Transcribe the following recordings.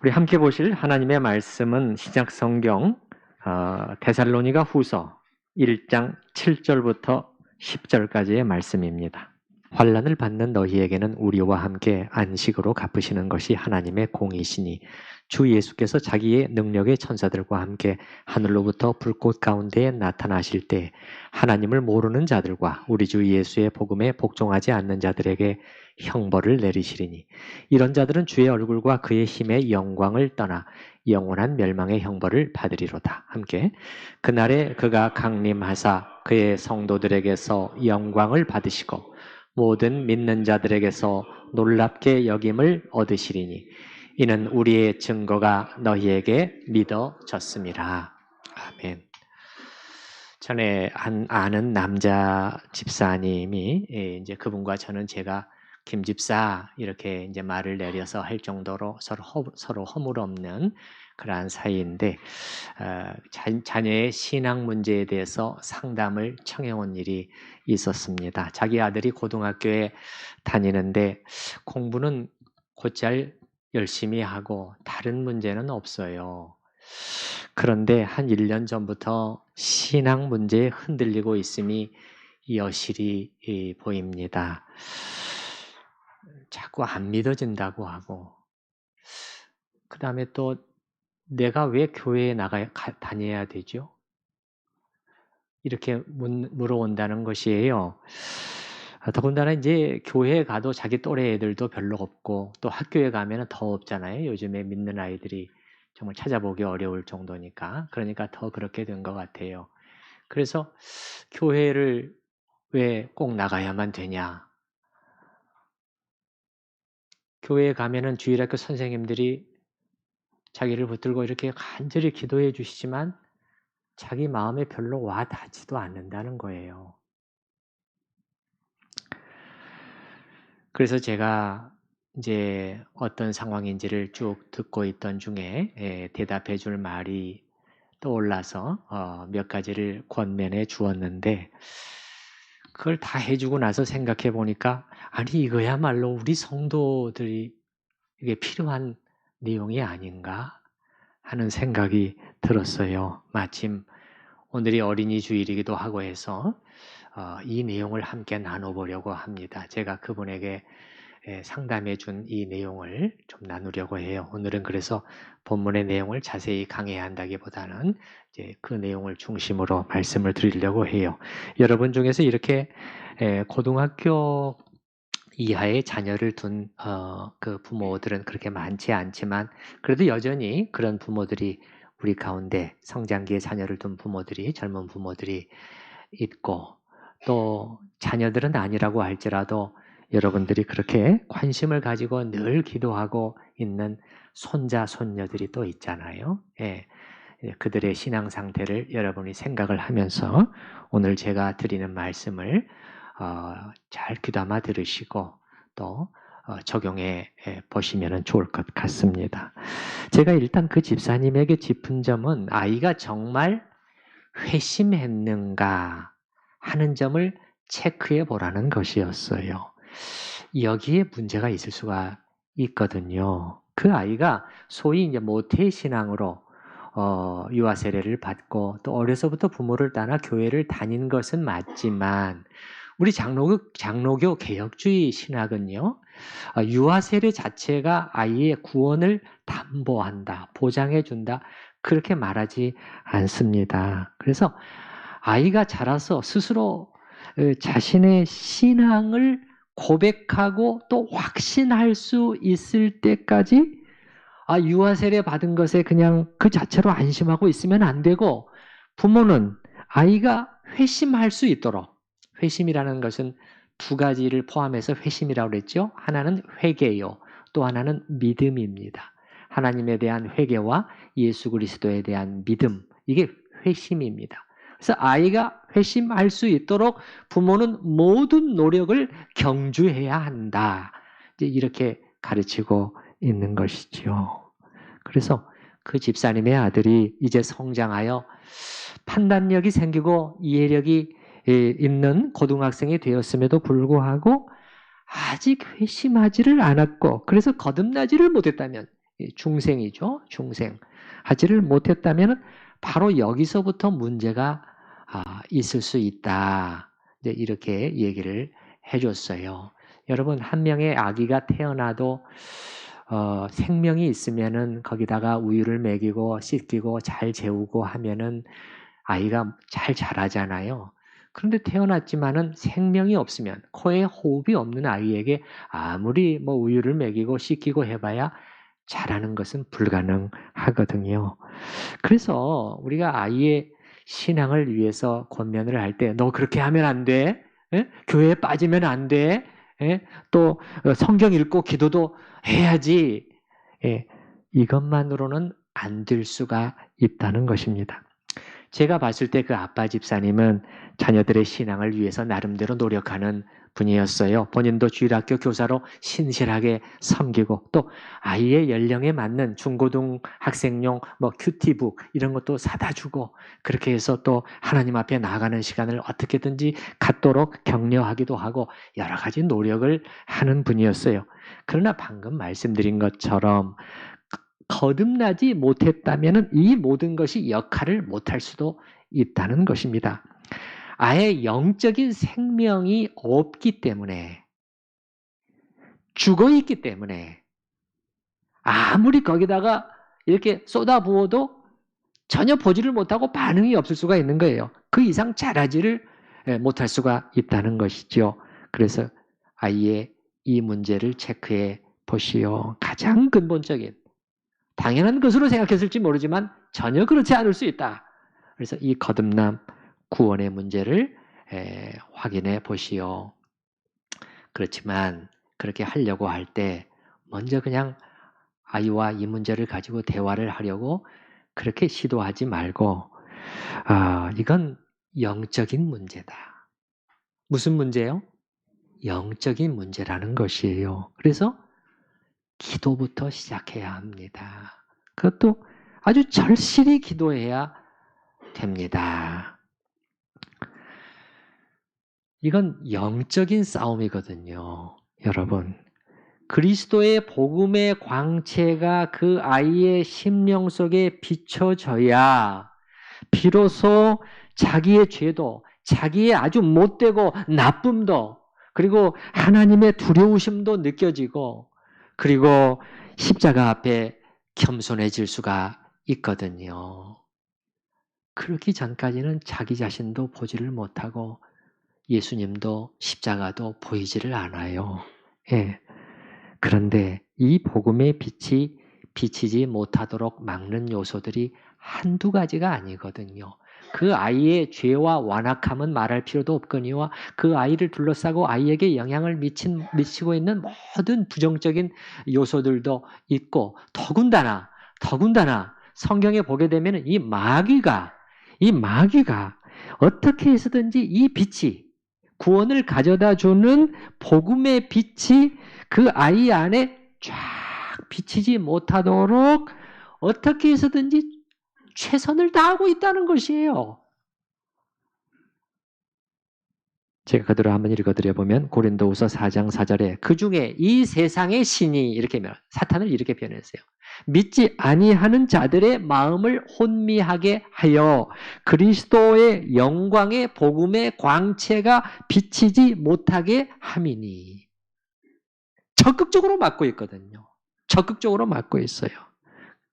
우리 함께 보실 하나님의 말씀은 신약 성경 데살로니가 후서 1장 7절부터 10절까지의 말씀입니다. 환난을 받는 너희에게는 우리와 함께 안식으로 갚으시는 것이 하나님의 공이시니 주 예수께서 자기의 능력의 천사들과 함께 하늘로부터 불꽃 가운데에 나타나실 때 하나님을 모르는 자들과 우리 주 예수의 복음에 복종하지 않는 자들에게 형벌을 내리시리니 이런 자들은 주의 얼굴과 그의 힘의 영광을 떠나 영원한 멸망의 형벌을 받으리로다. 함께 그날에 그가 강림하사 그의 성도들에게서 영광을 받으시고 모든 믿는 자들에게서 놀랍게 여김을 얻으시리니 이는 우리의 증거가 너희에게 믿어졌습니다. 아멘. 전에 아는 남자 집사님이 이제 그분과 저는 제가 김 집사 이렇게 이제 말을 내려서 할 정도로 서로 허물 없는 그러한 사이인데 자녀의 신앙 문제에 대해서 상담을 청해온 일이 있었습니다. 자기 아들이 고등학교에 다니는데 공부는 곧잘 열심히 하고 다른 문제는 없어요. 그런데 한 1년 전부터 신앙 문제에 흔들리고 있음이 여실히 보입니다. 자꾸 안 믿어진다고 하고 그 다음에 또 내가 왜 교회에 다녀야 되죠? 이렇게 물어온다는 것이에요. 더군다나 이제 교회에 가도 자기 또래 애들도 별로 없고 또 학교에 가면 더 없잖아요. 요즘에 믿는 아이들이 정말 찾아보기 어려울 정도니까. 그러니까 더 그렇게 된 것 같아요. 그래서 교회를 왜 꼭 나가야만 되냐? 교회에 가면은 주일학교 선생님들이 자기를 붙들고 이렇게 간절히 기도해 주시지만 자기 마음에 별로 와 닿지도 않는다는 거예요. 그래서 제가 이제 어떤 상황인지를 쭉 듣고 있던 중에 대답해 줄 말이 떠올라서 몇 가지를 권면해 주었는데 그걸 다 해주고 나서 생각해 보니까 아니 이거야말로 우리 성도들이 이게 필요한 내용이 아닌가 하는 생각이 들었어요. 마침 오늘이 어린이 주일이기도 하고 해서 이 내용을 함께 나눠보려고 합니다. 제가 그분에게 상담해 준 이 내용을 좀 나누려고 해요. 오늘은 그래서 본문의 내용을 자세히 강해한다기보다는 이제 그 내용을 중심으로 말씀을 드리려고 해요. 여러분 중에서 이렇게 고등학교 이하의 자녀를 둔 그 부모들은 그렇게 많지 않지만 그래도 여전히 그런 부모들이 우리 가운데 성장기에 자녀를 둔 부모들이 젊은 부모들이 있고 또 자녀들은 아니라고 할지라도 여러분들이 그렇게 관심을 가지고 늘 기도하고 있는 손자, 손녀들이 또 있잖아요. 예, 그들의 신앙 상태를 여러분이 생각을 하면서 오늘 제가 드리는 말씀을 잘 귀담아 들으시고 또 적용해 보시면 좋을 것 같습니다. 제가 일단 그 집사님에게 짚은 점은 아이가 정말 회심했는가 하는 점을 체크해 보라는 것이었어요. 여기에 문제가 있을 수가 있거든요. 그 아이가 소위 이제 모태 신앙으로 유아 세례를 받고 또 어려서부터 부모를 따라 교회를 다닌 것은 맞지만 우리 장로교 개혁주의 신학은요. 유아 세례 자체가 아이의 구원을 담보한다, 보장해준다 그렇게 말하지 않습니다. 그래서 아이가 자라서 스스로 자신의 신앙을 고백하고 또 확신할 수 있을 때까지 유아 세례 받은 것에 그냥 그 자체로 안심하고 있으면 안 되고 부모는 아이가 회심할 수 있도록 회심이라는 것은 두 가지를 포함해서 회심이라고 그랬죠. 하나는 회개요. 또 하나는 믿음입니다. 하나님에 대한 회개와 예수 그리스도에 대한 믿음. 이게 회심입니다. 그래서 아이가 회심할 수 있도록 부모는 모든 노력을 경주해야 한다. 이제 이렇게 가르치고 있는 것이죠. 그래서 그 집사님의 아들이 이제 성장하여 판단력이 생기고 이해력이 있는 고등학생이 되었음에도 불구하고 아직 회심하지를 않았고 그래서 거듭나지를 못했다면 중생이죠. 중생. 하지를 못했다면 바로 여기서부터 문제가 있을 수 있다. 이렇게 얘기를 해줬어요. 여러분, 한 명의 아기가 태어나도 생명이 있으면은 거기다가 우유를 먹이고 씻기고 잘 재우고 하면은 아이가 잘 자라잖아요. 그런데 태어났지만은 생명이 없으면, 코에 호흡이 없는 아이에게 아무리 뭐 우유를 먹이고 씻기고 해봐야 자라는 것은 불가능하거든요. 그래서 우리가 아이의 신앙을 위해서 권면을 할 때 너 그렇게 하면 안 돼. 예? 교회에 빠지면 안 돼. 예? 또 성경 읽고 기도도 해야지. 예. 이것만으로는 안 될 수가 있다는 것입니다. 제가 봤을 때 그 아빠 집사님은 자녀들의 신앙을 위해서 나름대로 노력하는 분이었어요. 본인도 주일학교 교사로 신실하게 섬기고 또 아이의 연령에 맞는 중고등 학생용 뭐 큐티북 이런 것도 사다 주고 그렇게 해서 또 하나님 앞에 나아가는 시간을 어떻게든지 갖도록 격려하기도 하고 여러 가지 노력을 하는 분이었어요. 그러나 방금 말씀드린 것처럼 거듭나지 못했다면 이 모든 것이 역할을 못할 수도 있다는 것입니다. 아예 영적인 생명이 없기 때문에, 죽어 있기 때문에 아무리 거기다가 이렇게 쏟아부어도 전혀 보지를 못하고 반응이 없을 수가 있는 거예요. 그 이상 자라지를 못할 수가 있다는 것이죠. 그래서 아이의 이 문제를 체크해 보시오. 가장 근본적인 당연한 것으로 생각했을지 모르지만 전혀 그렇지 않을 수 있다. 그래서 이 거듭남 구원의 문제를 확인해 보시오. 그렇지만 그렇게 하려고 할 때 먼저 그냥 아이와 이 문제를 가지고 대화를 하려고 그렇게 시도하지 말고 이건 영적인 문제다. 무슨 문제요? 영적인 문제라는 것이에요. 그래서 기도부터 시작해야 합니다. 그것도 아주 절실히 기도해야 됩니다. 이건 영적인 싸움이거든요. 여러분, 그리스도의 복음의 광채가 그 아이의 심령 속에 비춰져야 비로소 자기의 죄도, 자기의 아주 못되고 나쁨도, 그리고 하나님의 두려우심도 느껴지고, 그리고 십자가 앞에 겸손해질 수가 있거든요. 그렇기 전까지는 자기 자신도 보지를 못하고 예수님도 십자가도 보이지를 않아요. 예. 그런데 이 복음의 빛이 비치지 못하도록 막는 요소들이 한두 가지가 아니거든요. 그 아이의 죄와 완악함은 말할 필요도 없거니와 그 아이를 둘러싸고 아이에게 영향을 미치고 있는 모든 부정적인 요소들도 있고 더군다나 성경에 보게 되면 이 마귀가 어떻게 해서든지 이 빛이 구원을 가져다 주는 복음의 빛이 그 아이 안에 쫙 비치지 못하도록 어떻게 해서든지 최선을 다하고 있다는 것이에요. 제가 그대로 한번 읽어드려보면 고린도후서 4장 4절에 그 중에 이 세상의 신이 이렇게 사탄을 이렇게 표현했어요. 믿지 아니하는 자들의 마음을 혼미하게 하여 그리스도의 영광의 복음의 광채가 비치지 못하게 함이니. 적극적으로 막고 있거든요. 적극적으로 막고 있어요.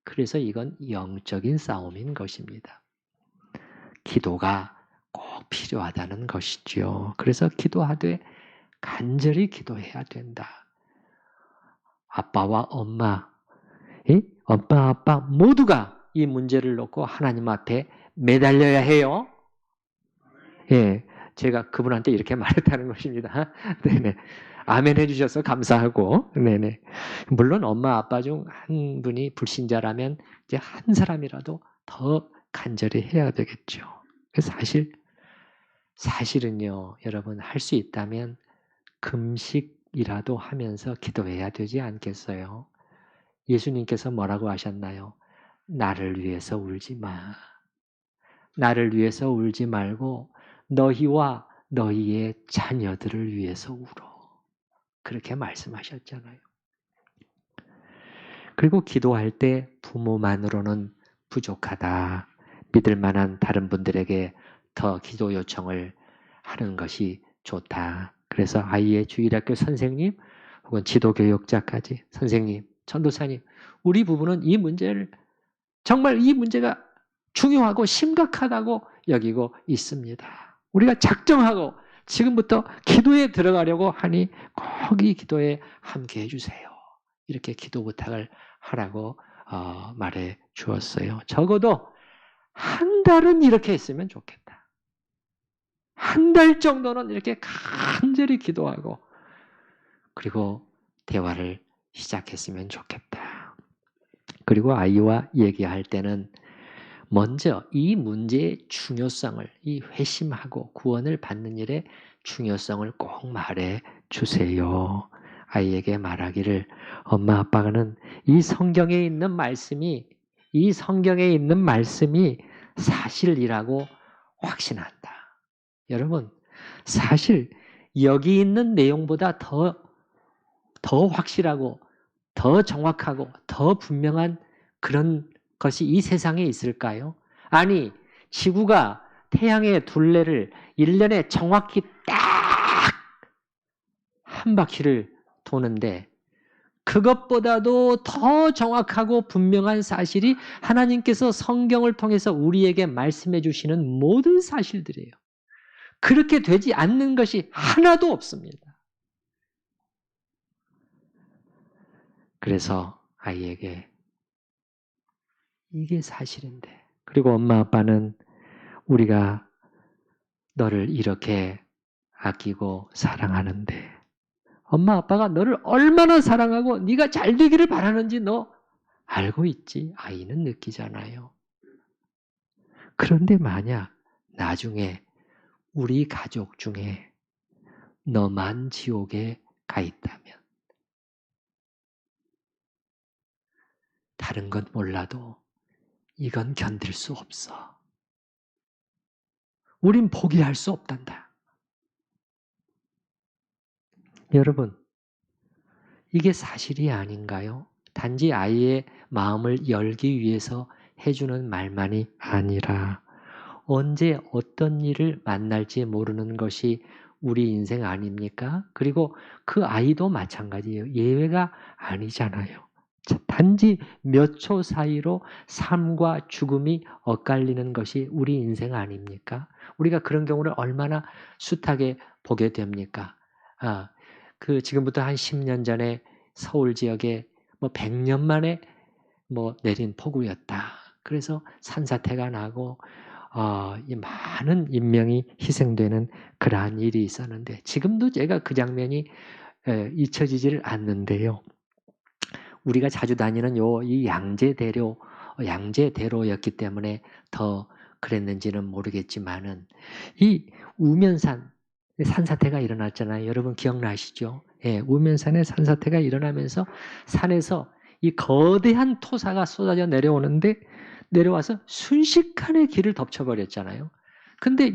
그래서 이건 영적인 싸움인 것입니다. 기도가 꼭 필요하다는 것이지요. 그래서 기도하되 간절히 기도해야 된다. 아빠와 엄마, 엄마, 아빠 모두가 이 문제를 놓고 하나님 앞에 매달려야 해요. 예, 제가 그분한테 이렇게 말했다는 것입니다. 네네. 아멘 해주셔서 감사하고, 네네. 물론 엄마, 아빠 중 한 분이 불신자라면 이제 한 사람이라도 더 간절히 해야 되겠죠. 사실은요, 여러분 할 수 있다면 금식이라도 하면서 기도해야 되지 않겠어요? 예수님께서 뭐라고 하셨나요? 나를 위해서 울지 마. 나를 위해서 울지 말고 너희와 너희의 자녀들을 위해서 울어. 그렇게 말씀하셨잖아요. 그리고 기도할 때 부모만으로는 부족하다. 믿을 만한 다른 분들에게 더 기도 요청을 하는 것이 좋다. 그래서 아이의 주일학교 선생님 혹은 지도교육자까지 선생님, 전도사님, 우리 부부는 이 문제를 정말 이 문제가 중요하고 심각하다고 여기고 있습니다. 우리가 작정하고 지금부터 기도에 들어가려고 하니 꼭 이 기도에 함께 해주세요. 이렇게 기도 부탁을 하라고 말해 주었어요. 적어도 한 달은 이렇게 했으면 좋겠다. 한 달 정도는 이렇게 간절히 기도하고 그리고 대화를 시작했으면 좋겠다. 그리고 아이와 얘기할 때는 먼저 이 문제의 중요성을, 이 회심하고 구원을 받는 일의 중요성을 꼭 말해 주세요. 아이에게 말하기를 엄마 아빠는 이 성경에 있는 말씀이 사실이라고 확신한다. 여러분, 사실 여기 있는 내용보다 더 확실하고 더 정확하고 더 분명한 그런 것이 이 세상에 있을까요? 아니, 지구가 태양의 둘레를 1년에 정확히 딱 한 바퀴를 도는데 그것보다도 더 정확하고 분명한 사실이 하나님께서 성경을 통해서 우리에게 말씀해 주시는 모든 사실들이에요. 그렇게 되지 않는 것이 하나도 없습니다. 그래서 아이에게 이게 사실인데 그리고 엄마 아빠는 우리가 너를 이렇게 아끼고 사랑하는데 엄마 아빠가 너를 얼마나 사랑하고 네가 잘 되기를 바라는지 너 알고 있지? 아이는 느끼잖아요. 그런데 만약 나중에 우리 가족 중에 너만 지옥에 가 있다면 다른 건 몰라도 이건 견딜 수 없어. 우린 포기할 수 없단다. 여러분, 이게 사실이 아닌가요? 단지 아이의 마음을 열기 위해서 해주는 말만이 아니라 언제 어떤 일을 만날지 모르는 것이 우리 인생 아닙니까? 그리고 그 아이도 마찬가지예요. 예외가 아니잖아요. 단지 몇 초 사이로 삶과 죽음이 엇갈리는 것이 우리 인생 아닙니까? 우리가 그런 경우를 얼마나 숱하게 보게 됩니까? 지금부터 한 10년 전에 서울 지역에 100년 만에 내린 폭우였다. 그래서 산사태가 나고 이 많은 인명이 희생되는 그러한 일이 있었는데 지금도 제가 그 장면이 잊혀지지를 않는데요. 우리가 자주 다니는 이 양재대로였기 때문에 더 그랬는지는 모르겠지만은 이 우면산 산사태가 일어났잖아요. 여러분 기억나시죠? 예, 우면산에 산사태가 일어나면서 산에서 이 거대한 토사가 쏟아져 내려와서 순식간에 길을 덮쳐버렸잖아요. 근데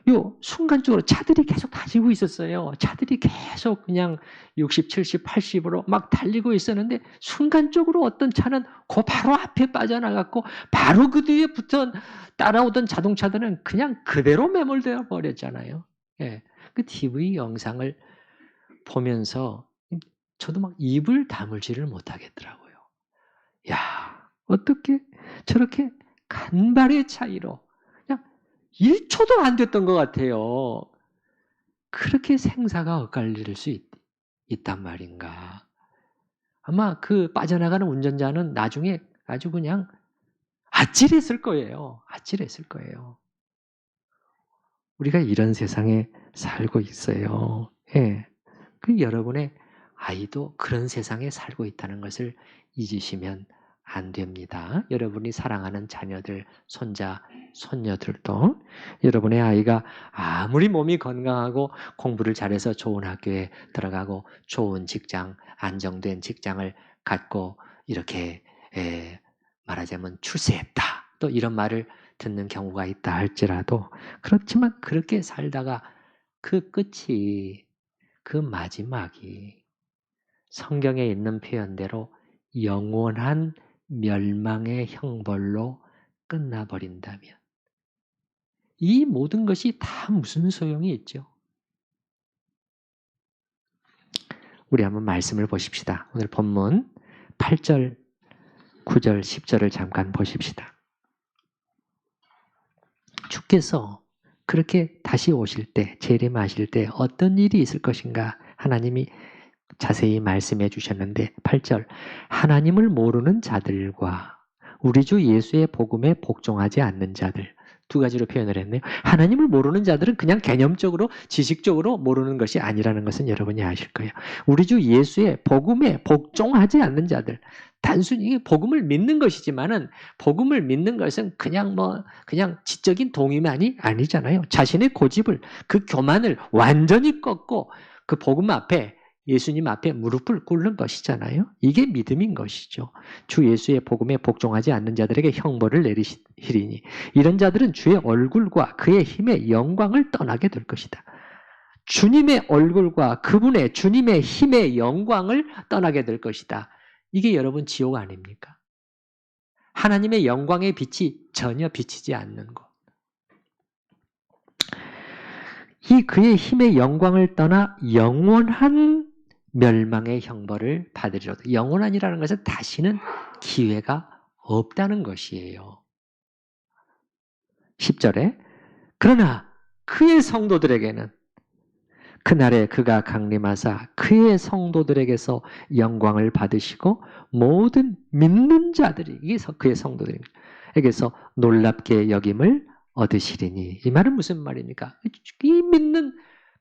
요 순간적으로 차들이 계속 다니고 있었어요. 차들이 계속 그냥 60, 70, 80으로 막 달리고 있었는데 순간적으로 어떤 차는 그 바로 앞에 빠져나갔고 바로 그 뒤에 따라오던 자동차들은 그냥 그대로 매몰되어 버렸잖아요. 예. 그 TV 영상을 보면서 저도 막 입을 다물지를 못하겠더라고요. 야, 어떻게 저렇게 간발의 차이로 그냥 1초도 안 됐던 것 같아요. 그렇게 생사가 엇갈릴 수 있단 말인가. 아마 그 빠져나가는 운전자는 나중에 아주 그냥 아찔했을 거예요. 아찔했을 거예요. 우리가 이런 세상에 살고 있어요. 예. 그 여러분의 아이도 그런 세상에 살고 있다는 것을 잊으시면 안 됩니다. 여러분이 사랑하는 자녀들, 손자, 손녀들도 여러분의 아이가 아무리 몸이 건강하고 공부를 잘해서 좋은 학교에 들어가고 좋은 직장, 안정된 직장을 갖고 이렇게 말하자면 출세했다. 또 이런 말을 듣는 경우가 있다 할지라도 그렇지만 그렇게 살다가 그 끝이 그 마지막이 성경에 있는 표현대로 영원한 멸망의 형벌로 끝나버린다면 이 모든 것이 다 무슨 소용이 있죠? 우리 한번 말씀을 보십시다. 오늘 본문 8절, 9절, 10절을 잠깐 보십시다. 주께서 그렇게 다시 오실 때, 재림하실 때 어떤 일이 있을 것인가 하나님이 자세히 말씀해 주셨는데 8절, 하나님을 모르는 자들과 우리 주 예수의 복음에 복종하지 않는 자들, 두 가지로 표현을 했네요. 하나님을 모르는 자들은 그냥 개념적으로 지식적으로 모르는 것이 아니라는 것은 여러분이 아실 거예요. 우리 주 예수의 복음에 복종하지 않는 자들, 단순히 복음을 믿는 것이지만은 복음을 믿는 것은 그냥 지적인 동의만이 아니잖아요. 자신의 고집을, 그 교만을 완전히 꺾고 그 복음 앞에, 예수님 앞에 무릎을 꿇는 것이잖아요. 이게 믿음인 것이죠. 주 예수의 복음에 복종하지 않는 자들에게 형벌을 내리시리니 이런 자들은 주의 얼굴과 그의 힘의 영광을 떠나게 될 것이다. 주님의 얼굴과 그분의 주님의 힘의 영광을 떠나게 될 것이다. 이게 여러분 지옥 아닙니까? 하나님의 영광의 빛이 전혀 비치지 않는 것. 이 그의 힘의 영광을 떠나 영원한 멸망의 형벌을 받으리로다. 영원한이라는 것은 다시는 기회가 없다는 것이에요. 10절에 그러나 그의 성도들에게는 그날에 그가 강림하사 그의 성도들에게서 영광을 받으시고 모든 믿는 자들이, 이게 그의 성도들에게서 놀랍게 여김을 얻으시리니. 이 말은 무슨 말입니까? 이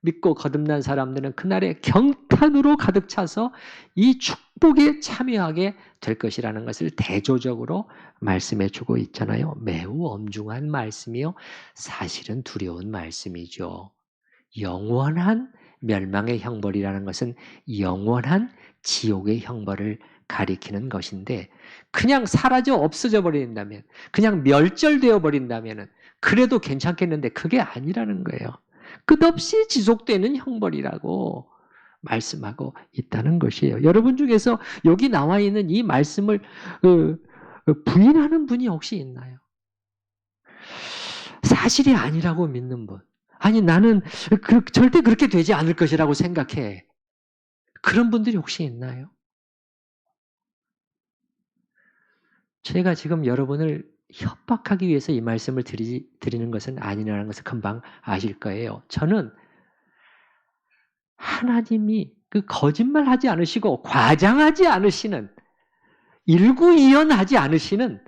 믿고 거듭난 사람들은 그날에 경탄으로 가득 차서 이 축복에 참여하게 될 것이라는 것을 대조적으로 말씀해 주고 있잖아요. 매우 엄중한 말씀이요. 사실은 두려운 말씀이죠. 영원한 멸망의 형벌이라는 것은 영원한 지옥의 형벌을 가리키는 것인데 그냥 사라져 없어져 버린다면, 그냥 멸절되어 버린다면 그래도 괜찮겠는데 그게 아니라는 거예요. 끝없이 지속되는 형벌이라고 말씀하고 있다는 것이에요. 여러분 중에서 여기 나와 있는 이 말씀을 부인하는 분이 혹시 있나요? 사실이 아니라고 믿는 분. 아니 나는 절대 그렇게 되지 않을 것이라고 생각해. 그런 분들이 혹시 있나요? 제가 지금 여러분을 협박하기 위해서 이 말씀을 드리는 것은 아니라는 것을 금방 아실 거예요. 저는 하나님이 그 거짓말하지 않으시고 과장하지 않으시는, 일구이연하지 않으시는,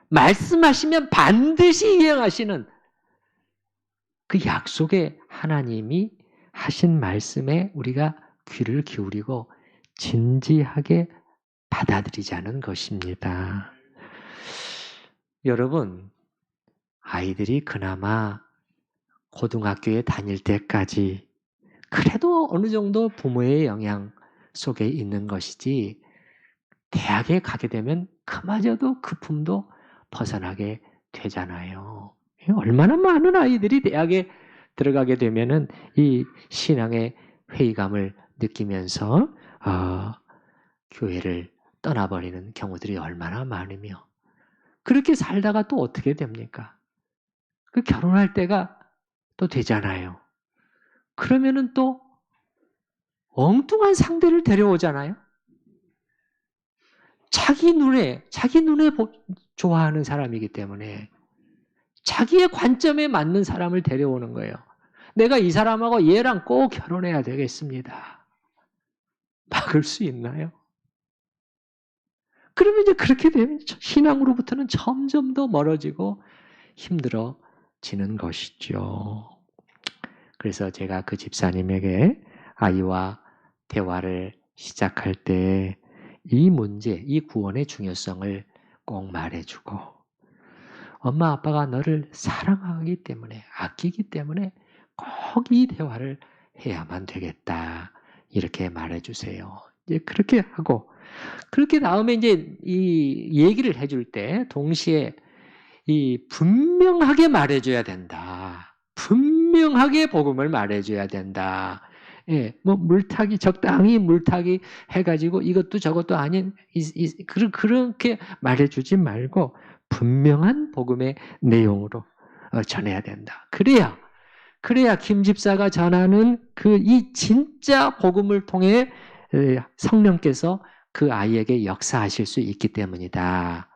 말씀하시면 반드시 이행하시는 그 약속의 하나님이 하신 말씀에 우리가 귀를 기울이고 진지하게 받아들이자는 것입니다. 여러분, 아이들이 그나마 고등학교에 다닐 때까지 그래도 어느 정도 부모의 영향 속에 있는 것이지 대학에 가게 되면 그마저도 그 품도 벗어나게 되잖아요. 얼마나 많은 아이들이 대학에 들어가게 되면은 이 신앙의 회의감을 느끼면서 교회를 떠나버리는 경우들이 얼마나 많으며 그렇게 살다가 또 어떻게 됩니까? 그 결혼할 때가 또 되잖아요. 그러면은 또 엉뚱한 상대를 데려오잖아요. 자기 눈에 좋아하는 사람이기 때문에 자기의 관점에 맞는 사람을 데려오는 거예요. 내가 이 사람하고 얘랑 꼭 결혼해야 되겠습니다. 막을 수 있나요? 그러면 이제 그렇게 되면 신앙으로부터는 점점 더 멀어지고 힘들어지는 것이죠. 그래서 제가 그 집사님에게 아이와 대화를 시작할 때 이 문제, 이 구원의 중요성을 꼭 말해주고 엄마 아빠가 너를 사랑하기 때문에, 아끼기 때문에 꼭 이 대화를 해야만 되겠다. 이렇게 말해주세요. 이제 그렇게 하고 그렇게 다음에 이제 이 얘기를 해줄 때 동시에 이 분명하게 말해줘야 된다. 분명하게 복음을 말해줘야 된다. 예, 뭐 물타기 적당히 물타기 해가지고 이것도 저것도 아닌 그렇게 말해주지 말고 분명한 복음의 내용으로 전해야 된다. 그래야 김 집사가 전하는 이 진짜 복음을 통해 성령께서 그 아이에게 역사하실 수 있기 때문이다.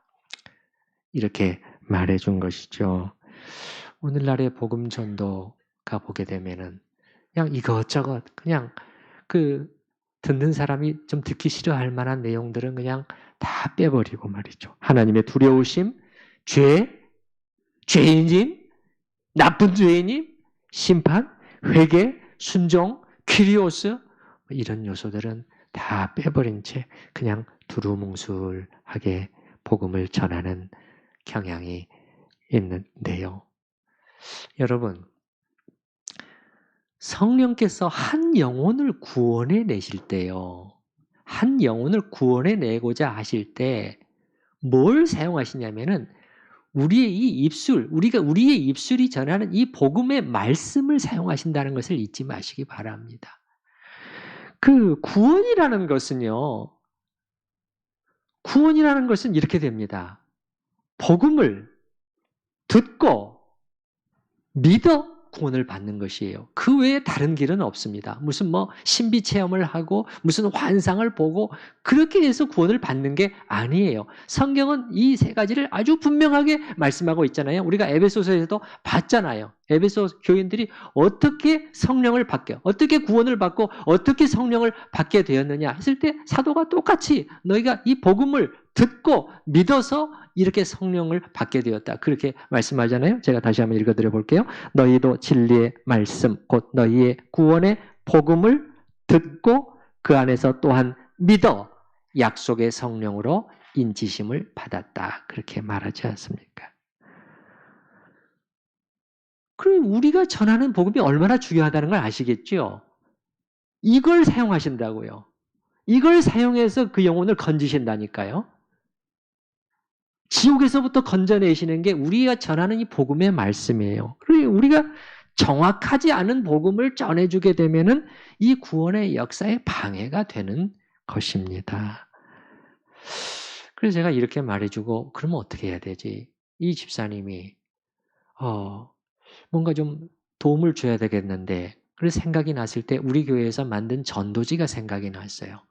이렇게 말해준 것이죠. 오늘날의 복음 전도가 보게 되면은 그냥 이것저것 그냥 듣는 사람이 좀 듣기 싫어할 만한 내용들은 그냥 다 빼버리고 말이죠. 하나님의 두려우심, 죄인임, 나쁜 죄인임, 심판, 회개, 순종, 키리오스 이런 요소들은 다 빼버린 채 그냥 두루뭉술하게 복음을 전하는 경향이 있는데요. 여러분, 성령께서 한 영혼을 구원해 내실 때요. 한 영혼을 구원해 내고자 하실 때 뭘 사용하시냐면은 우리의 우리의 입술이 전하는 이 복음의 말씀을 사용하신다는 것을 잊지 마시기 바랍니다. 구원이라는 것은 이렇게 됩니다. 복음을 듣고 믿어 구원을 받는 것이에요. 그 외에 다른 길은 없습니다. 무슨 신비 체험을 하고 무슨 환상을 보고 그렇게 해서 구원을 받는 게 아니에요. 성경은 이 세 가지를 아주 분명하게 말씀하고 있잖아요. 우리가 에베소서에서도 봤잖아요. 에베소 교인들이 어떻게 성령을 받게, 어떻게 구원을 받고 어떻게 성령을 받게 되었느냐 했을 때 사도가 똑같이 너희가 이 복음을 듣고 믿어서 이렇게 성령을 받게 되었다. 그렇게 말씀하잖아요. 제가 다시 한번 읽어드려 볼게요. 너희도 진리의 말씀, 곧 너희의 구원의 복음을 듣고 그 안에서 또한 믿어 약속의 성령으로 인치심을 받았다. 그렇게 말하지 않습니까? 그럼 우리가 전하는 복음이 얼마나 중요하다는 걸 아시겠죠? 이걸 사용하신다고요. 이걸 사용해서 그 영혼을 건지신다니까요. 지옥에서부터 건져내시는 게 우리가 전하는 이 복음의 말씀이에요. 그리고 우리가 정확하지 않은 복음을 전해주게 되면은 이 구원의 역사에 방해가 되는 것입니다. 그래서 제가 이렇게 말해주고 그러면 어떻게 해야 되지? 이 집사님이 뭔가 좀 도움을 줘야 되겠는데 그래서 생각이 났을 때 우리 교회에서 만든 전도지가 생각이 났어요.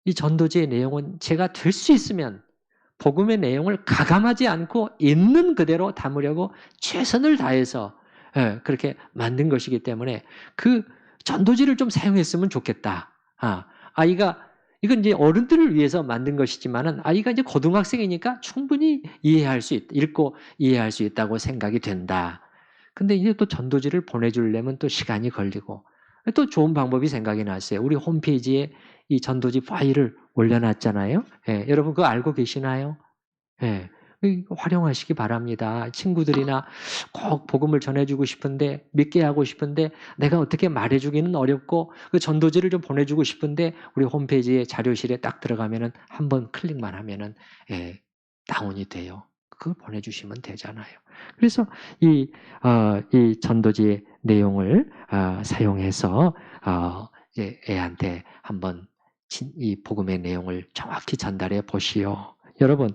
이 전도지의 내용은 제가 될 수 있으면 복음의 내용을 가감하지 않고 있는 그대로 담으려고 최선을 다해서 그렇게 만든 것이기 때문에 그 전도지를 좀 사용했으면 좋겠다. 이건 이제 어른들을 위해서 만든 것이지만은 아이가 이제 고등학생이니까 충분히 읽고 이해할 수 있다고 생각이 된다. 근데 이제 또 전도지를 보내주려면 또 시간이 걸리고 또 좋은 방법이 생각이 났어요. 우리 홈페이지에 이 전도지 파일을 올려놨잖아요. 여러분 그거 알고 계시나요? 예. 활용하시기 바랍니다. 친구들이나 꼭 복음을 전해주고 싶은데 믿게 하고 싶은데 내가 어떻게 말해주기는 어렵고 그 전도지를 좀 보내주고 싶은데 우리 홈페이지에 자료실에 딱 들어가면은 한번 클릭만 하면은 다운이 돼요. 그걸 보내주시면 되잖아요. 그래서 이 전도지의 내용을 사용해서 이제 애한테 한번 이 복음의 내용을 정확히 전달해 보시오. 여러분,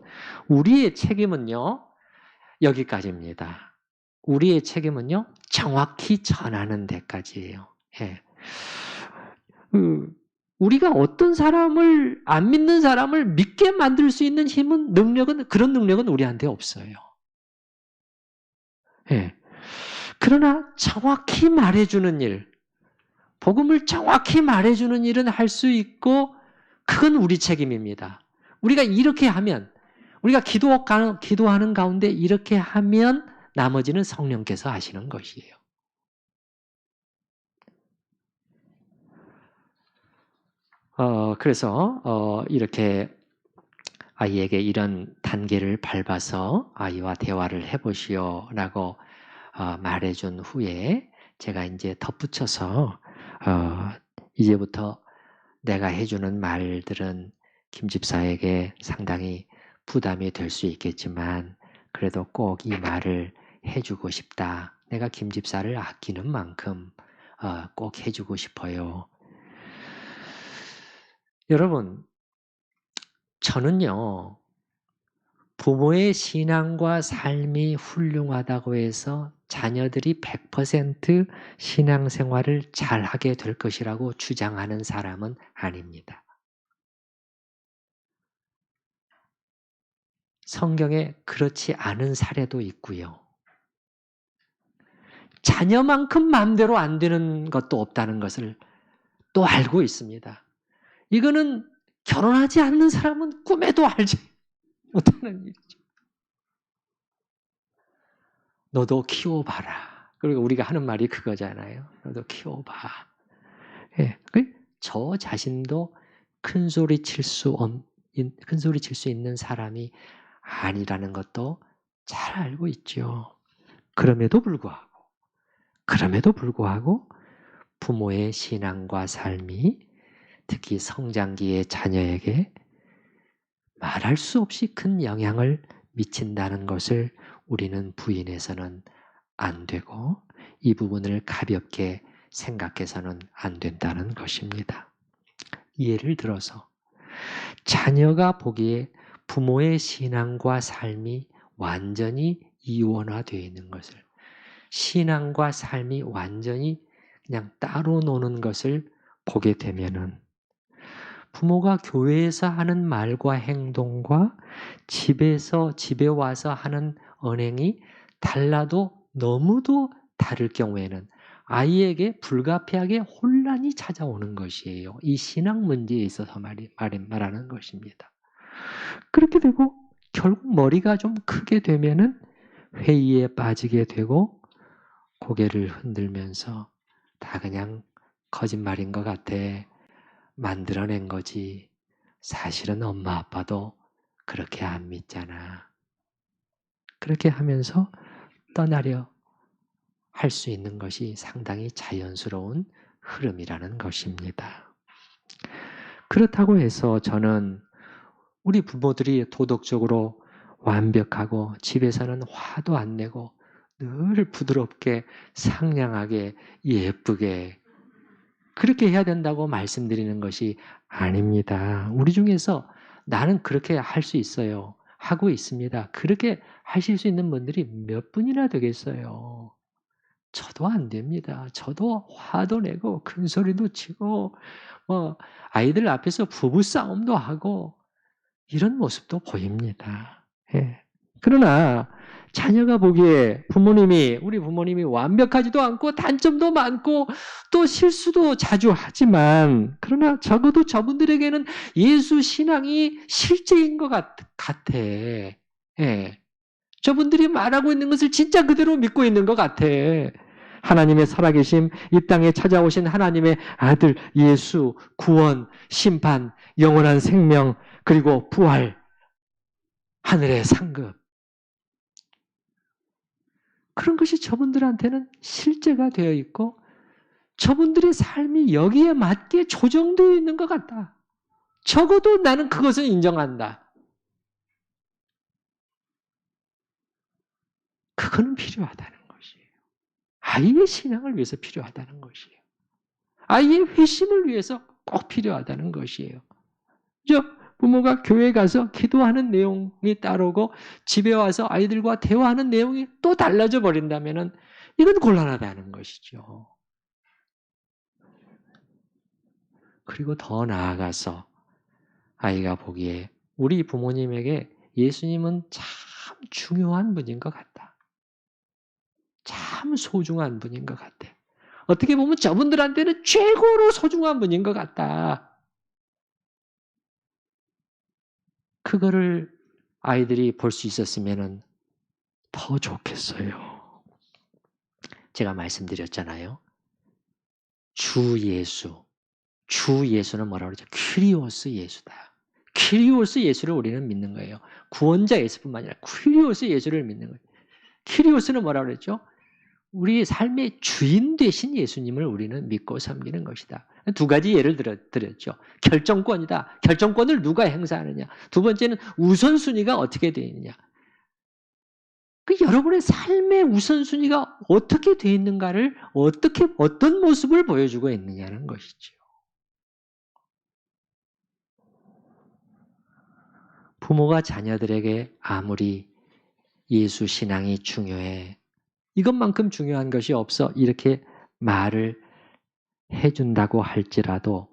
우리의 책임은요, 여기까지입니다. 우리의 책임은요, 정확히 전하는 데까지예요. 예. 우리가 어떤 사람을, 안 믿는 사람을 믿게 만들 수 있는 그런 능력은 우리한테 없어요. 예. 그러나 정확히 말해주는 일, 복음을 정확히 말해주는 일은 할 수 있고, 그건 우리 책임입니다. 우리가 이렇게 하면, 우리가 기도하는 가운데 이렇게 하면 나머지는 성령께서 하시는 것이에요. 그래서 이렇게 아이에게 이런 단계를 밟아서 아이와 대화를 해보시오라고 말해준 후에 제가 이제 덧붙여서 이제부터 내가 해주는 말들은 김 집사에게 상당히 부담이 될 수 있겠지만 그래도 꼭 이 말을 해주고 싶다. 내가 김 집사를 아끼는 만큼 꼭 해주고 싶어요. 여러분, 저는요, 부모의 신앙과 삶이 훌륭하다고 해서 자녀들이 100% 신앙생활을 잘하게 될 것이라고 주장하는 사람은 아닙니다. 성경에 그렇지 않은 사례도 있고요. 자녀만큼 마음대로 안 되는 것도 없다는 것을 또 알고 있습니다. 이거는 결혼하지 않는 사람은 꿈에도 알지 못하는 일이죠. 너도 키워봐라. 그리고 우리가 하는 말이 그거잖아요. 너도 키워봐. 예, 저 자신도 큰 소리 칠 수 있는 사람이 아니라는 것도 잘 알고 있죠. 그럼에도 불구하고 부모의 신앙과 삶이 특히 성장기의 자녀에게 말할 수 없이 큰 영향을 미친다는 것을 우리는 부인해서는 안 되고 이 부분을 가볍게 생각해서는 안 된다는 것입니다. 예를 들어서 자녀가 보기에 부모의 신앙과 삶이 완전히 이원화되어 있는 것을, 신앙과 삶이 완전히 그냥 따로 노는 것을 보게 되면은 부모가 교회에서 하는 말과 행동과 집에 와서 하는 언행이 달라도 너무도 다를 경우에는 아이에게 불가피하게 혼란이 찾아오는 것이에요. 이 신앙 문제에 있어서 말하는 것입니다. 그렇게 되고 결국 머리가 좀 크게 되면은 회의에 빠지게 되고 고개를 흔들면서 다 그냥 거짓말인 것 같아. 만들어낸 거지. 사실은 엄마 아빠도 그렇게 안 믿잖아. 그렇게 하면서 떠나려 할 수 있는 것이 상당히 자연스러운 흐름이라는 것입니다. 그렇다고 해서 저는 우리 부모들이 도덕적으로 완벽하고 집에서는 화도 안 내고 늘 부드럽게 상냥하게 예쁘게 그렇게 해야 된다고 말씀드리는 것이 아닙니다. 우리 중에서 나는 그렇게 할 수 있어요. 하고 있습니다. 그렇게 하실 수 있는 분들이 몇 분이나 되겠어요. 저도 안 됩니다. 저도 화도 내고 큰 소리도 치고 아이들 앞에서 부부싸움도 하고 이런 모습도 보입니다. 예. 그러나 자녀가 보기에 우리 부모님이 완벽하지도 않고 단점도 많고 또 실수도 자주 하지만 그러나 적어도 저분들에게는 예수 신앙이 실제인 것 같아. 예. 저분들이 말하고 있는 것을 진짜 그대로 믿고 있는 것 같아. 하나님의 살아계심, 이 땅에 찾아오신 하나님의 아들 예수, 구원, 심판, 영원한 생명, 그리고 부활, 하늘의 상급. 그런 것이 저분들한테는 실제가 되어 있고 저분들의 삶이 여기에 맞게 조정되어 있는 것 같다. 적어도 나는 그것을 인정한다. 그거는 필요하다는 것이에요. 아이의 신앙을 위해서 필요하다는 것이에요. 아이의 회심을 위해서 꼭 필요하다는 것이에요. 부모가 교회 가서 기도하는 내용이 따르고 집에 와서 아이들과 대화하는 내용이 또 달라져 버린다면 이건 곤란하다는 것이죠. 그리고 더 나아가서 아이가 보기에 우리 부모님에게 예수님은 참 중요한 분인 것 같다. 참 소중한 분인 것 같아. 어떻게 보면 저분들한테는 최고로 소중한 분인 것 같다. 그거를 아이들이 볼 수 있었으면 더 좋겠어요. 제가 말씀드렸잖아요. 주 예수는 뭐라고 그러죠? 퀴리오스 예수다. 퀴리오스 예수를 우리는 믿는 거예요. 구원자 예수뿐만 아니라 퀴리오스 예수를 믿는 거예요. 퀴리오스는 뭐라고 그랬죠? 우리 삶의 주인 되신 예수님을 우리는 믿고 섬기는 것이다. 두 가지 예를 드렸죠. 결정권이다. 결정권을 누가 행사하느냐. 두 번째는 우선순위가 어떻게 되어 있느냐. 그 여러분의 삶의 우선순위가 어떻게 되어 있는가를 어떤 모습을 보여주고 있느냐는 것이죠. 부모가 자녀들에게 아무리 예수 신앙이 중요해, 이것만큼 중요한 것이 없어, 이렇게 말을 해준다고 할지라도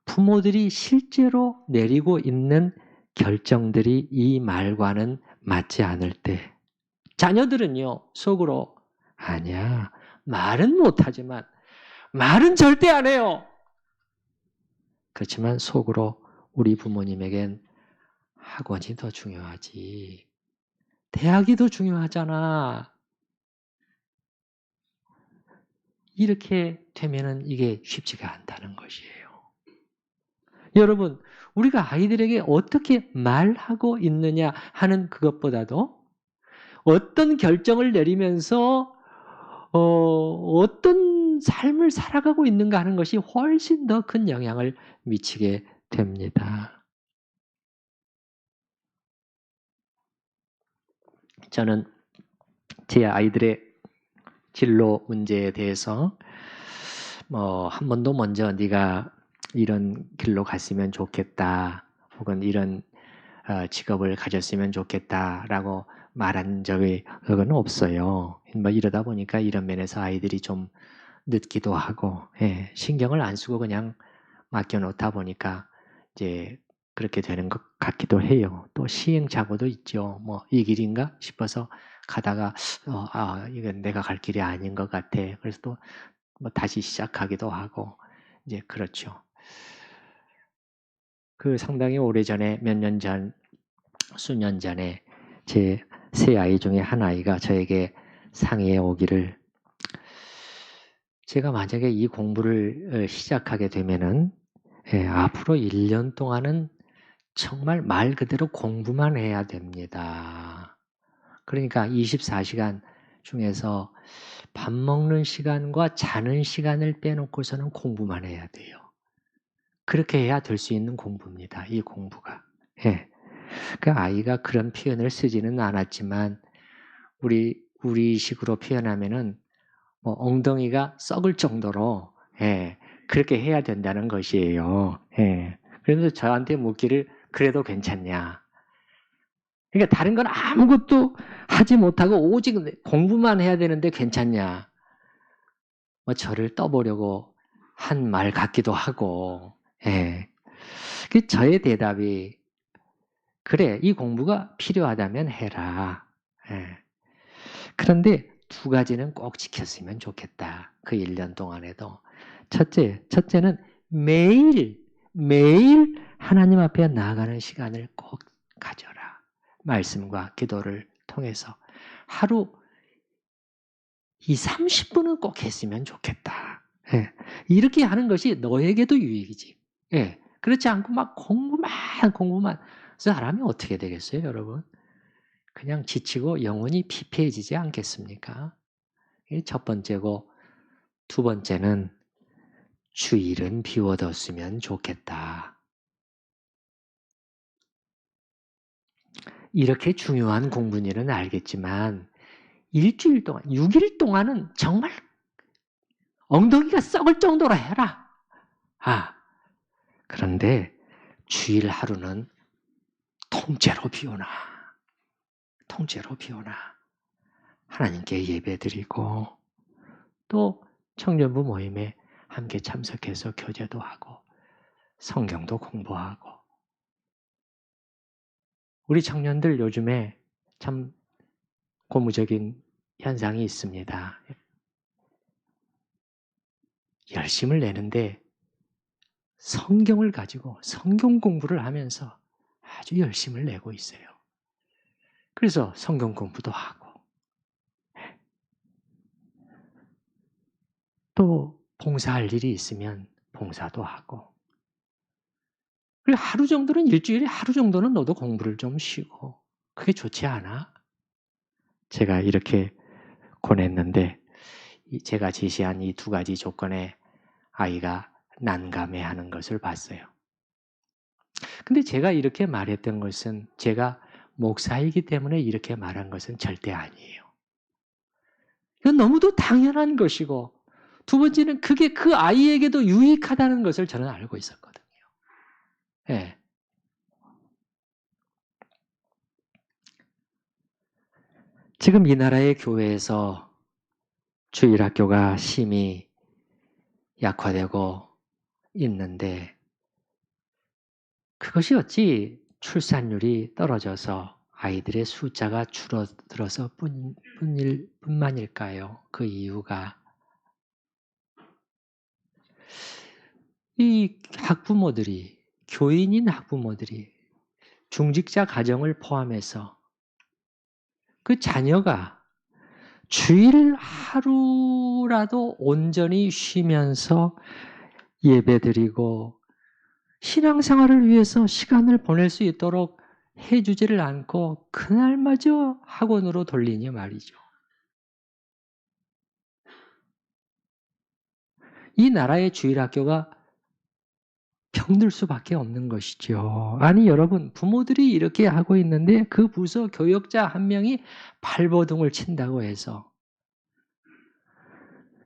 부모들이 실제로 내리고 있는 결정들이 이 말과는 맞지 않을 때 자녀들은요, 속으로 아니야, 말은 못하지만 말은 절대 안 해요. 그렇지만 속으로 우리 부모님에겐 학원이 더 중요하지, 대학이 더 중요하잖아. 이렇게 되면은 이게 쉽지가 않다는 것이에요. 여러분, 우리가 아이들에게 어떻게 말하고 있느냐 하는 그것보다도 어떤 결정을 내리면서 어떤 삶을 살아가고 있는가 하는 것이 훨씬 더 큰 영향을 미치게 됩니다. 저는 제 아이들의 진로 문제에 대해서 한 번도 먼저 네가 이런 길로 갔으면 좋겠다, 혹은 이런 직업을 가졌으면 좋겠다라고 말한 적은 없어요. 이러다 보니까 이런 면에서 아이들이 좀 늦기도 하고, 신경을 안 쓰고 그냥 맡겨놓다 보니까 이제 그렇게 되는 것 같기도 해요. 또 시행착오도 있죠. 이 길인가 싶어서 가다가 이건 내가 갈 길이 아닌 것 같아. 그래서 또 다시 시작하기도 하고, 이제 그렇죠. 그 상당히 오래전에 수년 전에 제 세 아이 중에 한 아이가 저에게 상의해 오기를, 제가 만약에 이 공부를 시작하게 되면은 앞으로 1년 동안은 정말 말 그대로 공부만 해야 됩니다. 그러니까 24시간 중에서 밥 먹는 시간과 자는 시간을 빼놓고서는 공부만 해야 돼요. 그렇게 해야 될 수 있는 공부입니다. 이 공부가. 그 아이가 그런 표현을 쓰지는 않았지만 우리식으로 표현하면은 엉덩이가 썩을 정도로 그렇게 해야 된다는 것이에요. 그래서 저한테 묻기를 그래도 괜찮냐? 그러니까 다른 건 아무것도 하지 못하고 오직 공부만 해야 되는데 괜찮냐? 저를 떠보려고 한 말 같기도 하고, 그 저의 대답이, 그래, 이 공부가 필요하다면 해라. 그런데 두 가지는 꼭 지켰으면 좋겠다. 그 1년 동안에도. 첫째는 매일 하나님 앞에 나아가는 시간을 꼭 가져라. 말씀과 기도를 통해서 하루 30분은 꼭 했으면 좋겠다. 이렇게 하는 것이 너에게도 유익이지. 그렇지 않고 막 공부만 사람이 어떻게 되겠어요, 여러분? 그냥 지치고 영혼이 피폐해지지 않겠습니까? 이게 첫 번째고, 두 번째는 주일은 비워뒀으면 좋겠다. 이렇게 중요한 공부일은 알겠지만 일주일 동안, 6일 동안은 정말 엉덩이가 썩을 정도로 해라. 그런데 주일 하루는 통째로 비워놔. 통째로 비워놔. 하나님께 예배드리고 또 청년부 모임에 함께 참석해서 교제도 하고 성경도 공부하고. 우리 청년들 요즘에 참 고무적인 현상이 있습니다. 열심을 내는데 성경을 가지고 성경 공부를 하면서 아주 열심을 내고 있어요. 그래서 성경 공부도 하고 또 봉사할 일이 있으면 봉사도 하고, 그리고 하루 정도는, 일주일에 하루 정도는 너도 공부를 좀 쉬고, 그게 좋지 않아? 제가 이렇게 권했는데 제가 제시한 이 두 가지 조건에 아이가 난감해하는 것을 봤어요. 근데 제가 이렇게 말했던 것은 제가 목사이기 때문에 이렇게 말한 것은 절대 아니에요. 이건 너무도 당연한 것이고, 두 번째는 그게 그 아이에게도 유익하다는 것을 저는 알고 있었거든요. 예. 지금 이 나라의 교회에서 주일학교가 심히 약화되고 있는데, 그것이 어찌 출산율이 떨어져서 아이들의 숫자가 줄어들어서 뿐만일까요? 그 이유가 이 학부모들이, 교인인 학부모들이 중직자 가정을 포함해서 그 자녀가 주일 하루라도 온전히 쉬면서 예배드리고 신앙생활을 위해서 시간을 보낼 수 있도록 해주지를 않고 그날마저 학원으로 돌리니 말이죠. 이 나라의 주일학교가 병들 수밖에 없는 것이죠. 아니 여러분, 부모들이 이렇게 하고 있는데 그 부서 교역자 한 명이 발버둥을 친다고 해서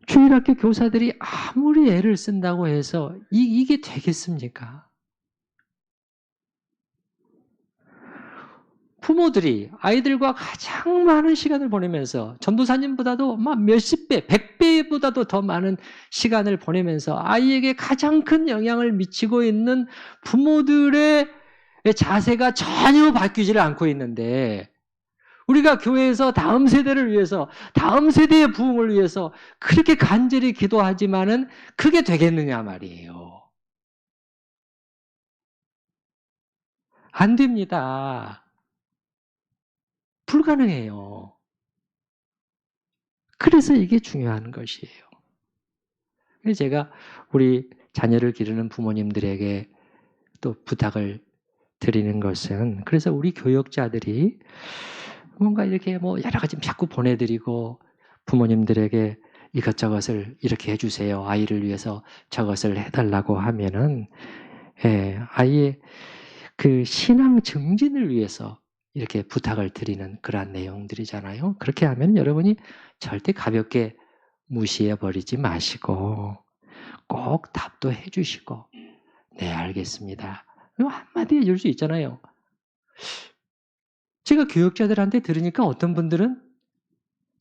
주일학교 교사들이 아무리 애를 쓴다고 해서 이게 되겠습니까? 부모들이 아이들과 가장 많은 시간을 보내면서 전도사님보다도 막 몇십 배, 100배보다도 더 많은 시간을 보내면서 아이에게 가장 큰 영향을 미치고 있는 부모들의 자세가 전혀 바뀌지를 않고 있는데 우리가 교회에서 다음 세대를 위해서, 다음 세대의 부흥을 위해서 그렇게 간절히 기도하지만은 그게 되겠느냐 말이에요. 안 됩니다. 불가능해요. 그래서 이게 중요한 것이에요. 그래서 제가 우리 자녀를 기르는 부모님들에게 또 부탁을 드리는 것은, 그래서 우리 교역자들이 뭔가 이렇게 뭐 여러 가지 자꾸 보내드리고 부모님들에게 이것저것을 이렇게 해주세요. 아이를 위해서 저것을 해달라고 하면은, 아이의 그 신앙 증진을 위해서 이렇게 부탁을 드리는 그러한 내용들이잖아요. 그렇게 하면 여러분이 절대 가볍게 무시해버리지 마시고 꼭 답도 해주시고 네 알겠습니다. 한마디 해줄 수 있잖아요. 제가 교육자들한테 들으니까 어떤 분들은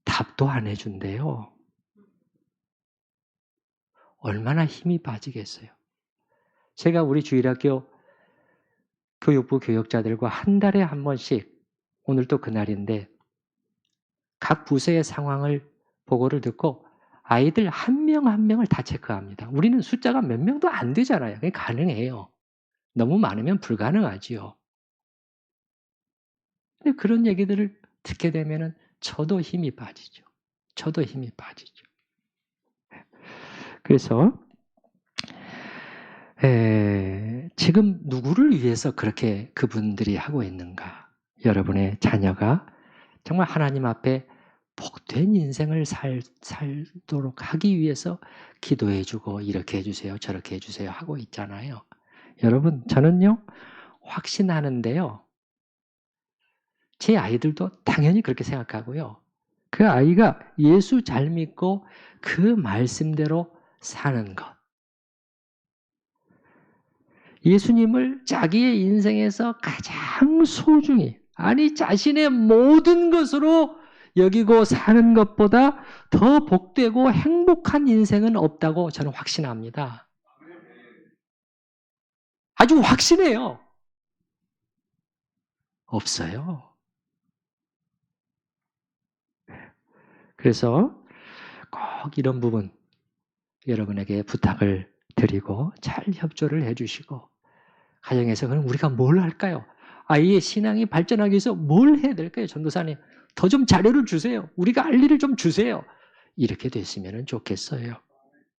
답도 안 해준대요. 얼마나 힘이 빠지겠어요. 제가 우리 주일학교 교육부 교육자들과 한 달에 한 번씩, 오늘 또 그날인데 각 부서의 상황을 보고를 듣고 아이들 한 명 한 명을 다 체크합니다. 우리는 숫자가 몇 명도 안 되잖아요. 그게 가능해요. 너무 많으면 불가능하지요. 근데 그런 얘기들을 듣게 되면은 저도 힘이 빠지죠. 저도 힘이 빠지죠. 그래서 지금 누구를 위해서 그렇게 그분들이 하고 있는가? 여러분의 자녀가 정말 하나님 앞에 복된 인생을 살도록 하기 위해서 기도해주고 이렇게 해주세요, 저렇게 해주세요 하고 있잖아요. 여러분, 저는요 확신하는데요. 제 아이들도 당연히 그렇게 생각하고요. 그 아이가 예수 잘 믿고 그 말씀대로 사는 것. 예수님을 자기의 인생에서 가장 소중히, 아니 자신의 모든 것으로 여기고 사는 것보다 더 복되고 행복한 인생은 없다고 저는 확신합니다. 아주 확신해요. 없어요. 그래서 꼭 이런 부분 여러분에게 부탁을 드리고 잘 협조를 해주시고, 가정에서 그럼 우리가 뭘 할까요? 아이의 신앙이 발전하기 위해서 뭘 해야 될까요? 전도사님, 더 좀 자료를 주세요. 우리가 알 일을 좀 주세요. 이렇게 됐으면 좋겠어요.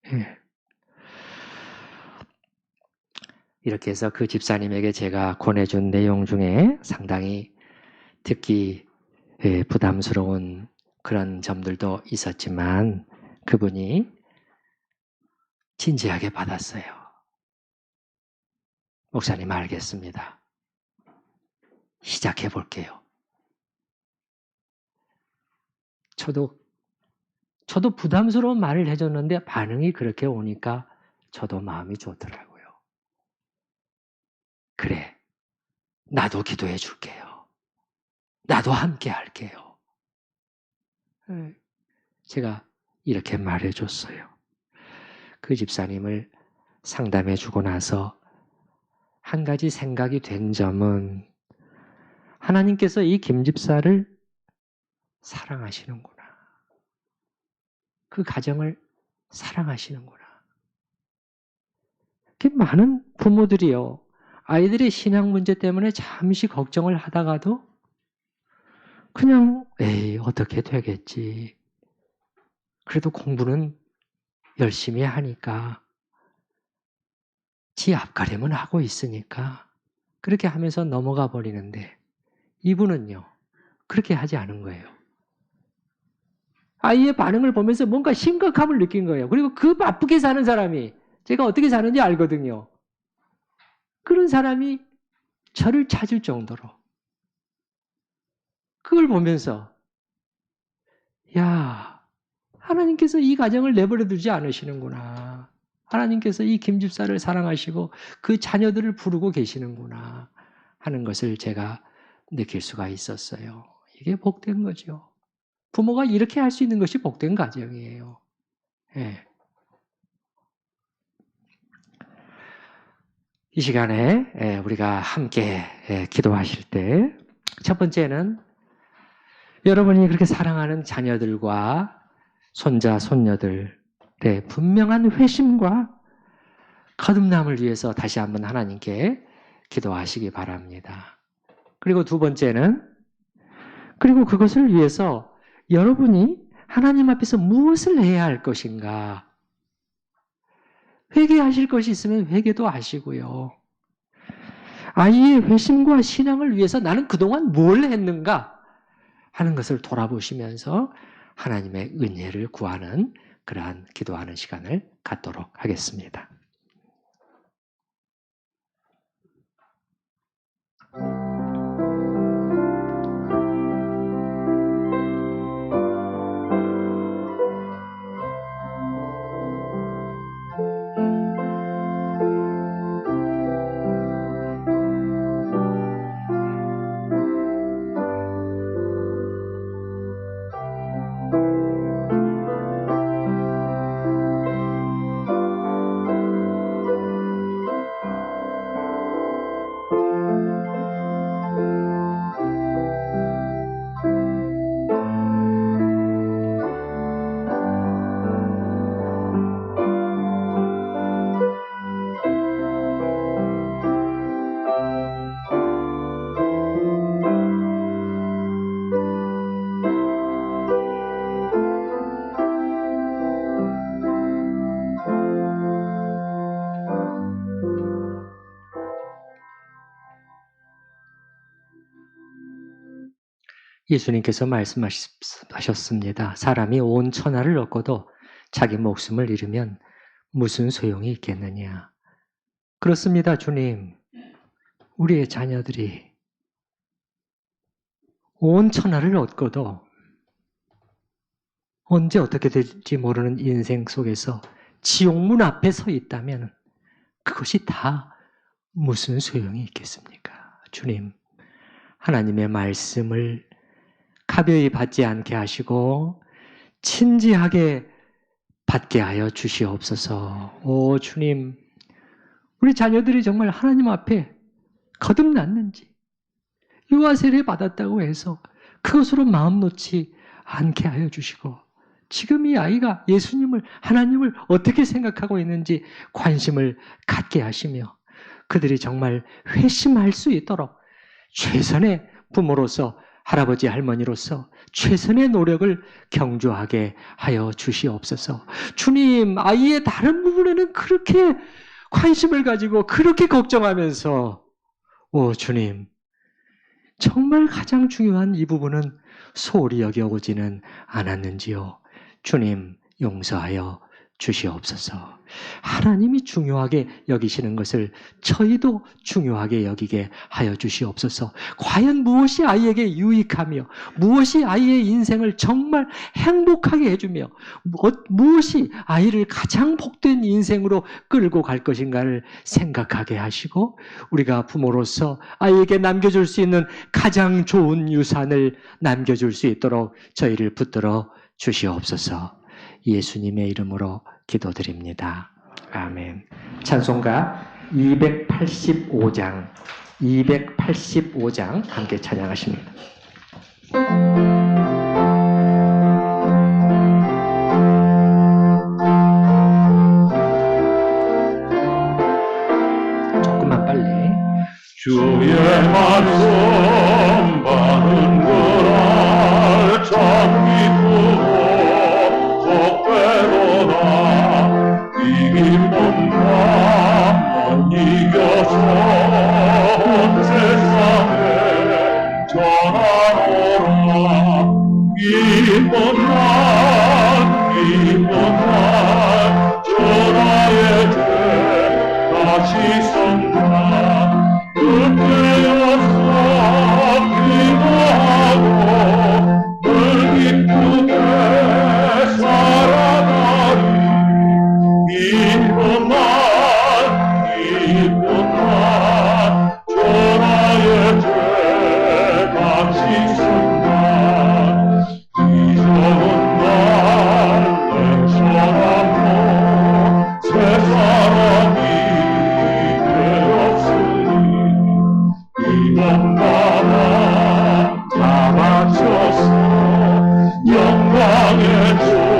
예. 이렇게 해서 그 집사님에게 제가 권해준 내용 중에 상당히 듣기 부담스러운 그런 점들도 있었지만 그분이 진지하게 받았어요. 목사님 알겠습니다. 시작해 볼게요. 저도 부담스러운 말을 해줬는데 반응이 그렇게 오니까 저도 마음이 좋더라고요. 그래, 나도 기도해 줄게요. 나도 함께 할게요. 제가 이렇게 말해줬어요. 그 집사님을 상담해 주고 나서 한 가지 생각이 된 점은 하나님께서 이 김 집사를 사랑하시는구나. 그 가정을 사랑하시는구나. 많은 부모들이요, 아이들의 신앙 문제 때문에 잠시 걱정을 하다가도 그냥 에이 어떻게 되겠지. 그래도 공부는 열심히 하니까 지 앞가림은 하고 있으니까 그렇게 하면서 넘어가 버리는데 이분은요 그렇게 하지 않은 거예요. 아이의 반응을 보면서 뭔가 심각함을 느낀 거예요. 그리고 그 바쁘게 사는 사람이 제가 어떻게 사는지 알거든요. 그런 사람이 저를 찾을 정도로 그걸 보면서 야, 하나님께서 이 가정을 내버려 두지 않으시는구나. 하나님께서 이 김 집사를 사랑하시고 그 자녀들을 부르고 계시는구나 하는 것을 제가 느낄 수가 있었어요. 이게 복된 거죠. 부모가 이렇게 할 수 있는 것이 복된 가정이에요. 예. 이 시간에 우리가 함께 기도하실 때 첫 번째는 여러분이 그렇게 사랑하는 자녀들과 손자, 손녀들의 분명한 회심과 거듭남을 위해서 다시 한번 하나님께 기도하시기 바랍니다. 그리고 두 번째는 그리고 그것을 위해서 여러분이 하나님 앞에서 무엇을 해야 할 것인가? 회개하실 것이 있으면 회개도 하시고요. 아이의 회심과 신앙을 위해서 나는 그동안 뭘 했는가 하는 것을 돌아보시면서 하나님의 은혜를 구하는 그러한 기도하는 시간을 갖도록 하겠습니다. 예수님께서 말씀하셨습니다. 사람이 온 천하를 얻고도 자기 목숨을 잃으면 무슨 소용이 있겠느냐. 그렇습니다, 주님. 우리의 자녀들이 온 천하를 얻고도 언제 어떻게 될지 모르는 인생 속에서 지옥문 앞에 서 있다면 그것이 다 무슨 소용이 있겠습니까? 주님, 하나님의 말씀을 가벼이 받지 않게 하시고 진지하게 받게 하여 주시옵소서. 오 주님, 우리 자녀들이 정말 하나님 앞에 거듭났는지 유아 세례 받았다고 해서 그것으로 마음 놓지 않게 하여 주시고 지금 이 아이가 예수님을 하나님을 어떻게 생각하고 있는지 관심을 갖게 하시며 그들이 정말 회심할 수 있도록 최선의 부모로서 할아버지 할머니로서 최선의 노력을 경주하게 하여 주시옵소서. 주님, 아이의 다른 부분에는 그렇게 관심을 가지고 그렇게 걱정하면서 오 주님, 정말 가장 중요한 이 부분은 소홀히 여겨오지는 않았는지요. 주님, 용서하여 주시옵소서. 하나님이 중요하게 여기시는 것을 저희도 중요하게 여기게 하여 주시옵소서. 과연 무엇이 아이에게 유익하며 무엇이 아이의 인생을 정말 행복하게 해주며 무엇이 아이를 가장 복된 인생으로 끌고 갈 것인가를 생각하게 하시고 우리가 부모로서 아이에게 남겨줄 수 있는 가장 좋은 유산을 남겨줄 수 있도록 저희를 붙들어 주시옵소서. 예수님의 이름으로 기도드립니다. 아멘. 찬송가 285장 함께 찬양하십니다. 조금만 빨리. 주의 말씀 받은 거라 참 기쁘고 복되도다. 이기는 마음은 이겨서 온 세상에 전하노라. 기쁜 날 전하의 죄 다시 선다. 그때여서 기도하고 늘 기쁘게 살아가리. 기쁜 날 전하의 죄 같이 쓴다. 이적은 날 맹선하고 새 사람이 이번마다 다 바쳐서 영광의 주